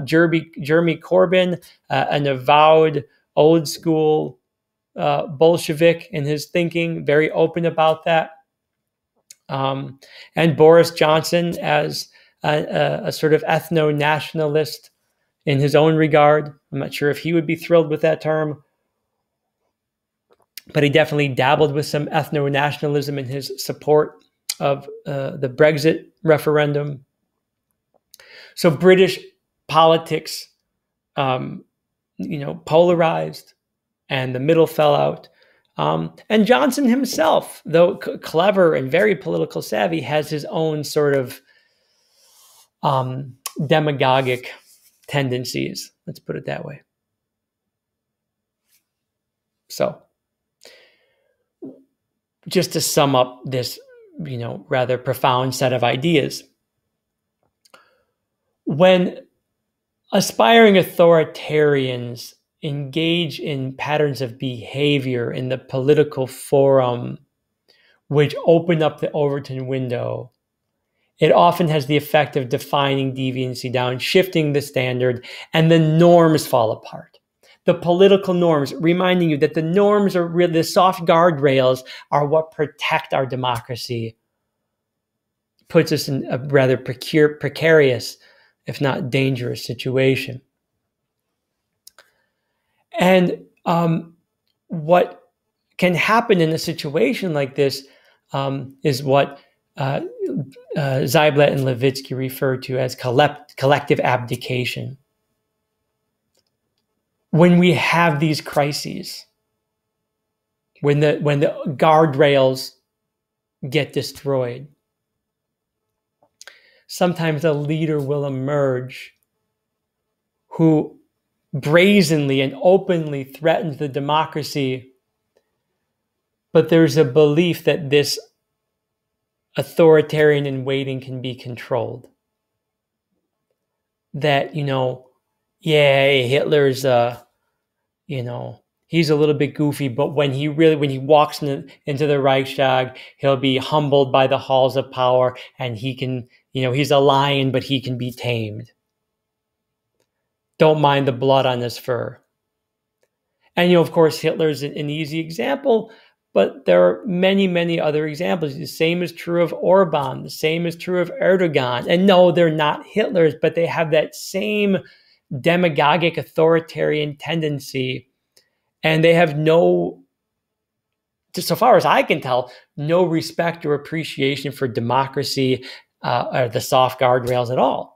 Jeremy Corbyn, an avowed old school Bolshevik in his thinking, very open about that. And Boris Johnson as a sort of ethno-nationalist in his own regard. I'm not sure if he would be thrilled with that term, but he definitely dabbled with some ethno-nationalism in his support of the Brexit referendum. So British politics, polarized, and the middle fell out. And Johnson himself, though clever and very political savvy, has his own sort of demagogic tendencies. Let's put it that way. So, just to sum up this, rather profound set of ideas, when aspiring authoritarians engage in patterns of behavior in the political forum which open up the Overton window, it often has the effect of defining deviancy down, shifting the standard, and the norms fall apart. The political norms, reminding you that the norms are really, the soft guardrails are what protect our democracy, puts us in a rather precarious, if not dangerous situation. And what can happen in a situation like this is what Ziblatt and Levistsky refer to as collective abdication. When we have these crises, when the guardrails get destroyed, sometimes a leader will emerge who brazenly and openly threatens the democracy, but there's a belief that this authoritarian in waiting can be controlled. That, yeah, Hitler's, he's a little bit goofy, but when he walks into the Reichstag, he'll be humbled by the halls of power, and he can, he's a lion, but he can be tamed. Don't mind the blood on his fur. And, of course, Hitler's an easy example, but there are many, many other examples. The same is true of Orban. The same is true of Erdogan. And no, they're not Hitler's, but they have that same demagogic authoritarian tendency. And they have no, so far as I can tell, no respect or appreciation for democracy or the soft guardrails at all.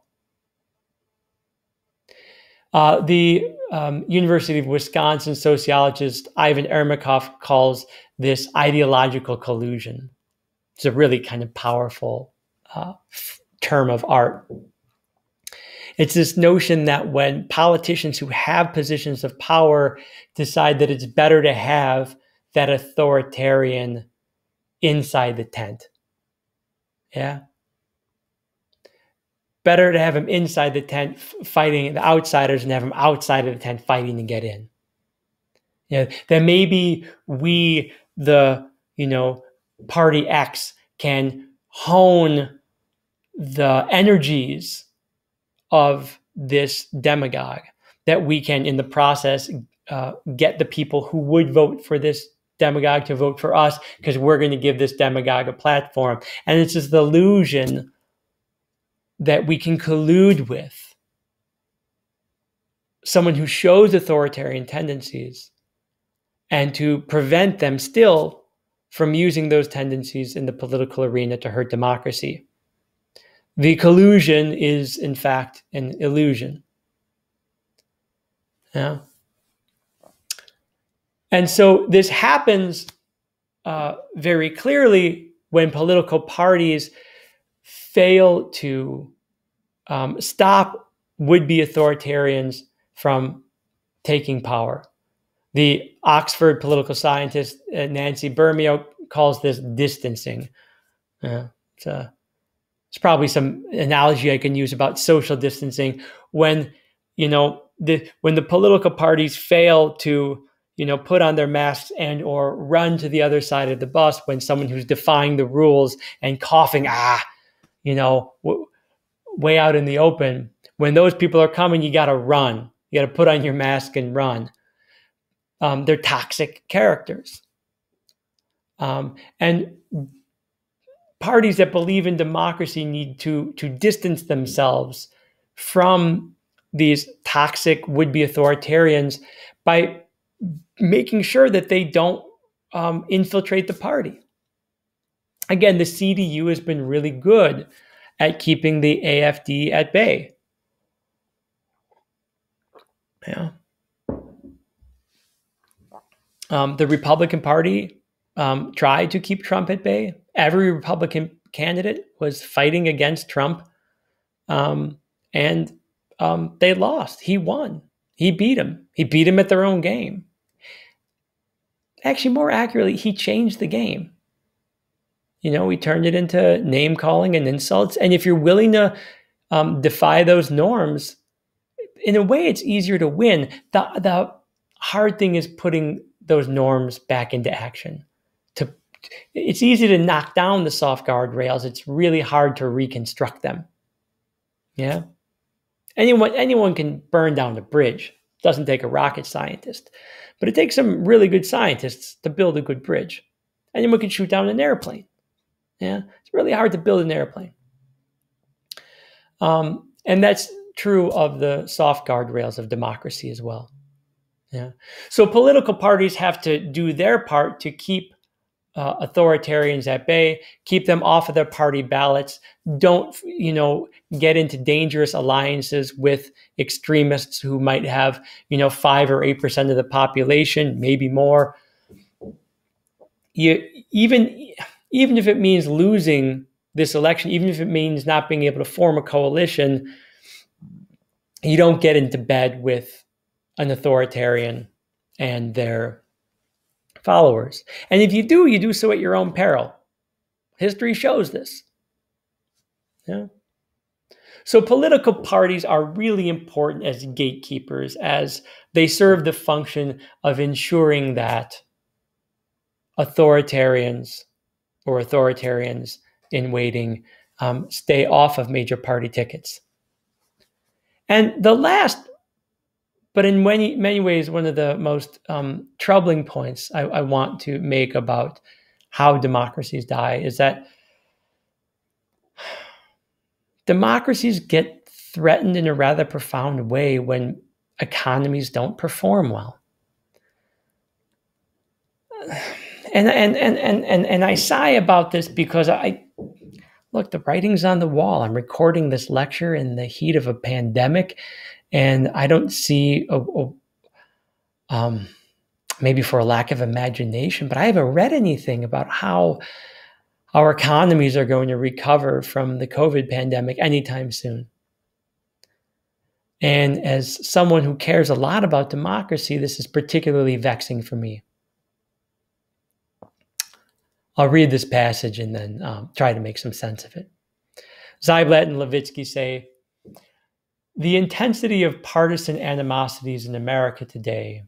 The University of Wisconsin sociologist Ivan Ermakov calls this ideological collusion. It's a really kind of powerful term of art. It's this notion that when politicians who have positions of power decide that it's better to have that authoritarian inside the tent. Yeah. Better to have him inside the tent fighting the outsiders than have him outside of the tent fighting to get in. Then maybe we, the, party X, can hone the energies of this demagogue, that we can, in the process, get the people who would vote for this demagogue to vote for us because we're going to give this demagogue a platform. And it's this illusion that we can collude with someone who shows authoritarian tendencies and to prevent them still from using those tendencies in the political arena to hurt democracy. The collusion is, in fact, an illusion. Yeah. And so this happens very clearly when political parties fail to stop would-be authoritarians from taking power. The Oxford political scientist Nancy Bermeo calls this distancing. It's probably some analogy I can use about social distancing when, when the political parties fail to, put on their masks and or run to the other side of the bus when someone who's defying the rules and coughing, way out in the open. When those people are coming, you got to run. You got to put on your mask and run. They're toxic characters. And parties that believe in democracy need to distance themselves from these toxic would-be authoritarians by making sure that they don't infiltrate the party. Again, the CDU has been really good at keeping the AfD at bay. Yeah. The Republican Party tried to keep Trump at bay. Every Republican candidate was fighting against Trump, and they lost. He won. He beat him. He beat him at their own game. Actually, more accurately, he changed the game. He turned it into name calling and insults. And if you're willing to defy those norms, in a way, it's easier to win. The hard thing is putting those norms back into action. It's easy to knock down the soft guardrails. It's really hard to reconstruct them. Yeah. Anyone can burn down a bridge. It doesn't take a rocket scientist, but it takes some really good scientists to build a good bridge. Anyone can shoot down an airplane. Yeah. It's really hard to build an airplane. And that's true of the soft guardrails of democracy as well. Yeah. So political parties have to do their part to keep authoritarians at bay, keep them off of their party ballots. Don't, get into dangerous alliances with extremists who might have, 5 or 8% of the population, maybe more. Even if it means losing this election, even if it means not being able to form a coalition, you don't get into bed with an authoritarian and their followers. And if you do, you do so at your own peril. History shows this. Yeah. So political parties are really important as gatekeepers, as they serve the function of ensuring that authoritarians in waiting stay off of major party tickets. And the last, but in many ways, one of the most troubling points I want to make about how democracies die is that democracies get threatened in a rather profound way when economies don't perform well. And I sigh about this because look, the writing's on the wall. I'm recording this lecture in the heat of a pandemic, and I don't see maybe for a lack of imagination, but I haven't read anything about how our economies are going to recover from the COVID pandemic anytime soon. And as someone who cares a lot about democracy, this is particularly vexing for me. I'll read this passage and then try to make some sense of it. Ziblatt and Levistsky say, the intensity of partisan animosities in America today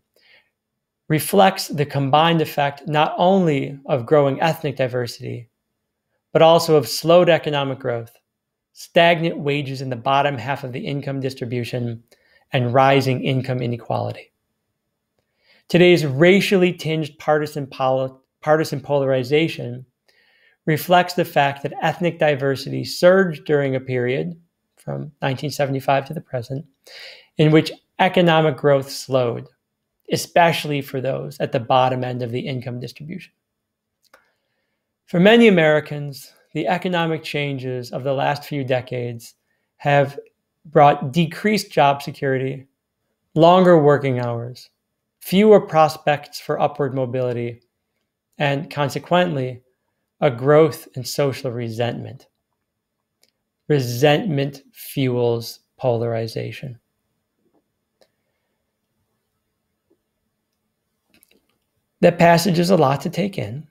reflects the combined effect not only of growing ethnic diversity, but also of slowed economic growth, stagnant wages in the bottom half of the income distribution, and rising income inequality. Today's racially tinged partisan polarization reflects the fact that ethnic diversity surged during a period from 1975 to the present in which economic growth slowed, especially for those at the bottom end of the income distribution. For many Americans, the economic changes of the last few decades have brought decreased job security, longer working hours, fewer prospects for upward mobility, and consequently, a growth in social resentment. Resentment fuels polarization. That passage is a lot to take in.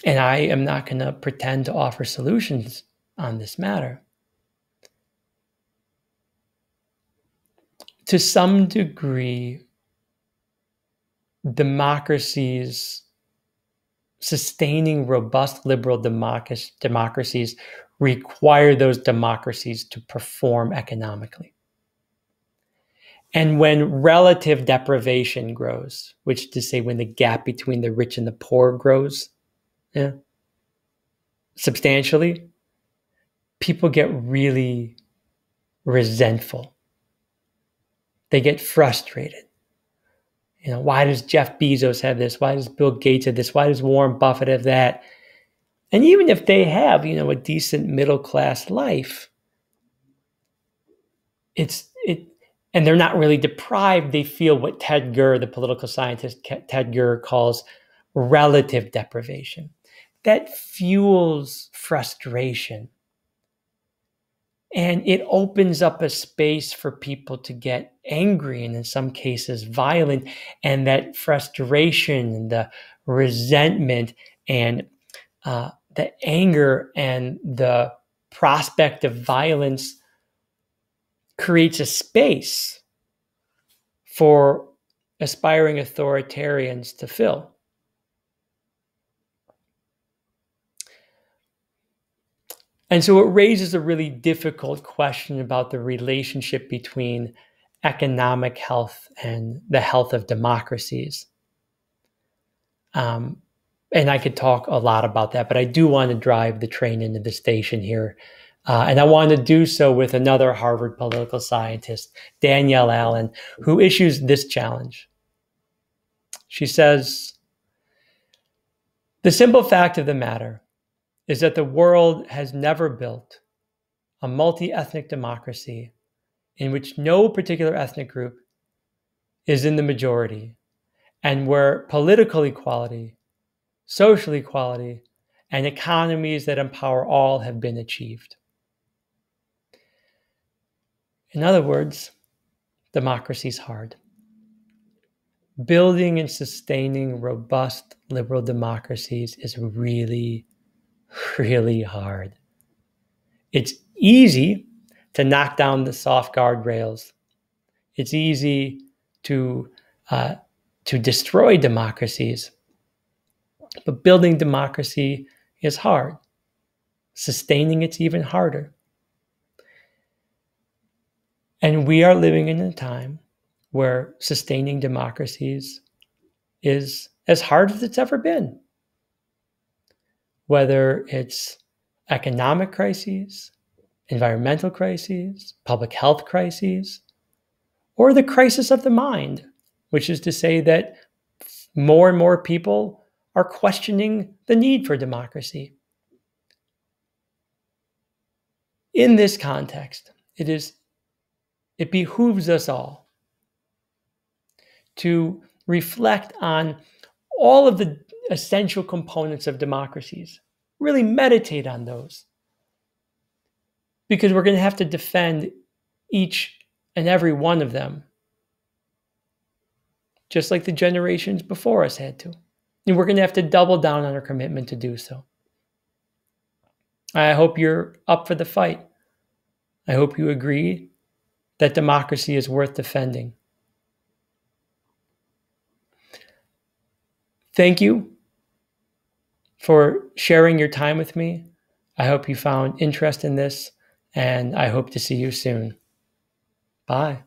And I am not going to pretend to offer solutions on this matter. To some degree, democracies, sustaining robust liberal democracies require those democracies to perform economically. And when relative deprivation grows, which is to say when the gap between the rich and the poor grows, substantially, people get really resentful. They get frustrated. Why does Jeff Bezos have this? Why does Bill Gates have this? Why does Warren Buffett have that? And even if they have, a decent middle-class life, and they're not really deprived, they feel what Ted Gurr, the political scientist Ted Gurr, calls relative deprivation. That fuels frustration. And it opens up a space for people to get angry and in some cases violent. And that frustration and the resentment and the anger and the prospect of violence creates a space for aspiring authoritarians to fill. And so it raises a really difficult question about the relationship between economic health and the health of democracies. And I could talk a lot about that, but I do want to drive the train into the station here. And I want to do so with another Harvard political scientist, Danielle Allen, who issues this challenge. She says, "The simple fact of the matter is that the world has never built a multi-ethnic democracy in which no particular ethnic group is in the majority, and where political equality, social equality, and economies that empower all have been achieved." In other words, democracy's hard. Building and sustaining robust liberal democracies is really, really hard. It's easy to knock down the soft guardrails. It's easy to destroy democracies. But building democracy is hard. Sustaining it's even harder. And we are living in a time where sustaining democracies is as hard as it's ever been. Whether it's economic crises, environmental crises, public health crises, or the crisis of the mind, which is to say that more and more people are questioning the need for democracy. In this context, it behooves us all to reflect on all of the essential components of democracies. Really meditate on those. Because we're going to have to defend each and every one of them, just like the generations before us had to. And we're going to have to double down on our commitment to do so. I hope you're up for the fight. I hope you agree that democracy is worth defending. Thank you for sharing your time with me. I hope you found interest in this, and I hope to see you soon. Bye.